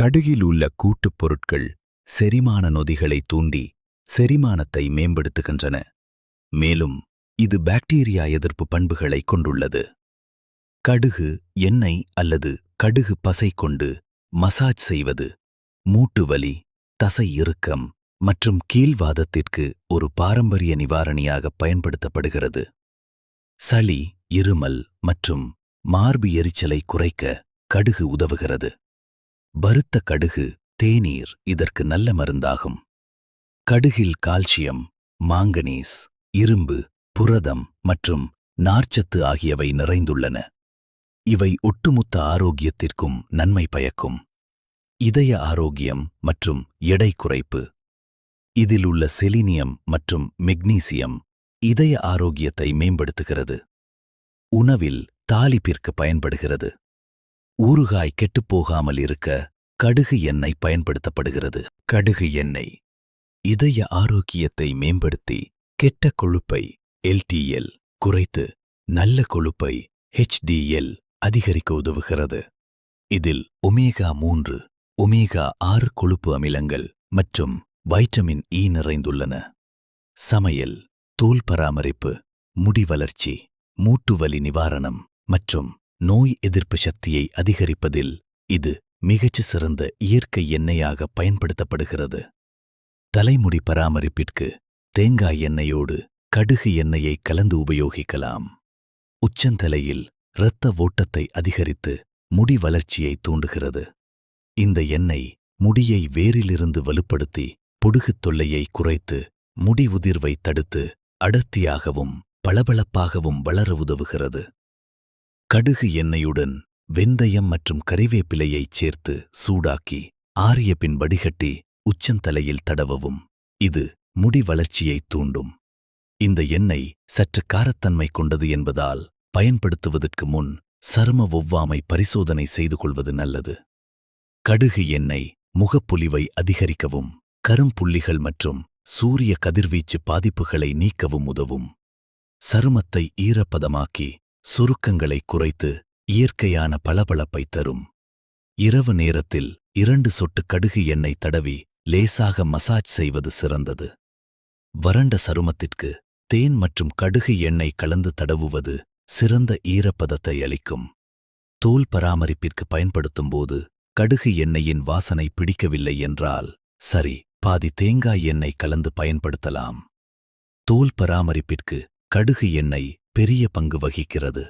கடுகில் உள்ள கூட்டுப் பொருட்கள் செரிமான நொதிகளை தூண்டி செரிமானத்தை மேம்படுத்துகின்றன. மேலும் இது பாக்டீரியா எதிர்ப்பு பண்புகளை கொண்டுள்ளது. கடுகு எண்ணெய் அல்லது கடுகு பசை கொண்டு மசாஜ் செய்வது மூட்டு வலி, தசை இறுக்கம் மற்றும் கீல்வாதத்திற்கு ஒரு பாரம்பரிய நிவாரணியாக பயன்படுத்தப்படுகிறது. சளி, இருமல் மற்றும் மார்பு எரிச்சலை குறைக்க கடுகு உதவுகிறது. வறுத்த கடுகு, தேநீர் இதற்கு நல்ல மருந்தாகும். கடுகில் கால்சியம், மாங்கனீஸ், இரும்பு, புரதம் மற்றும் நார்ச்சத்து ஆகியவை நிறைந்துள்ளன. இவை ஒட்டுமொத்த ஆரோக்கியத்திற்கும் நன்மை பயக்கும். இதய ஆரோக்கியம் மற்றும் எடை குறைப்பு. இதில் உள்ள செலினியம் மற்றும் மெக்னீசியம் இதய ஆரோக்கியத்தை மேம்படுத்துகிறது. உணவில் தாளிப்பிற்கு பயன்படுகிறது. ஊறுகாய் கெட்டுப்போகாமல் இருக்க கடுகு எண்ணெய் பயன்படுத்தப்படுகிறது. கடுகு எண்ணெய் இதய ஆரோக்கியத்தை மேம்படுத்தி கெட்ட கொழுப்பை LDL குறைத்து நல்ல கொழுப்பை HDL அதிகரிக்க உதவுகிறது. இதில் ஒமேகா 3, ஒமேகா 6 கொழுப்பு அமிலங்கள் மற்றும் வைட்டமின் E நிறைந்துள்ளன. சமையல், தோல் பராமரிப்பு, முடி வளர்ச்சி, மூட்டுவலி நிவாரணம் மற்றும் நோய் எதிர்ப்பு சக்தியை அதிகரிப்பதில் இது மிகச் சிறந்த இயற்கை எண்ணெயாக பயன்படுத்தப்படுகிறது. தலைமுடி பராமரிப்பிற்கு தேங்காய் எண்ணெயோடு கடுகு எண்ணெயை கலந்து உபயோகிக்கலாம். உச்சந்தலையில் இரத்த ஓட்டத்தை அதிகரித்து முடி வளர்ச்சியை தூண்டுகிறது. இந்த எண்ணெய் முடியை வேரிலிருந்து வலுப்படுத்தி பொடுகுத் தொல்லையை குறைத்து முடி உதிர்வை தடுத்து அடர்த்தியாகவும் பளபளப்பாகவும் வளர உதவுகிறது. கடுகு எண்ணெயுடன் வெந்தயம் மற்றும் கறிவேப்பிலையைச் சேர்த்து சூடாக்கி ஆறிய பின் வடிகட்டி உச்சந்தலையில் தடவவும். இது முடி வளர்ச்சியைத் தூண்டும். இந்த எண்ணெய் சற்று காரத்தன்மை கொண்டது என்பதால் பயன்படுத்துவதற்கு முன் சரும ஒவ்வாமை பரிசோதனை செய்து கொள்வது நல்லது. கடுகு எண்ணெய் முகப்பொலிவை அதிகரிக்கவும் கரும்புள்ளிகள் மற்றும் சூரிய கதிர்வீச்சு பாதிப்புகளை நீக்கவும் உதவும். சருமத்தை ஈரப்பதமாக்கி சுருக்கங்களை குறைத்து இயற்கையான பளபளப்பை தரும். இரவு நேரத்தில் 2 சொட்டு கடுகு எண்ணெய் தடவி லேசாக மசாஜ் செய்வது சிறந்தது. வறண்ட சருமத்திற்கு தேன் மற்றும் கடுகு எண்ணெய் கலந்து தடவுவது சிறந்த ஈரப்பதத்தை அளிக்கும். தோல் பராமரிப்பிற்கு பயன்படுத்தும்போது கடுகு எண்ணெயின் வாசனை பிடிக்கவில்லை என்றால் சரி, பாதி தேங்காய் எண்ணெய் கலந்து பயன்படுத்தலாம். தோல் பராமரிப்பிற்கு கடுகு எண்ணெய் பெரிய பங்கு வகிக்கிறது.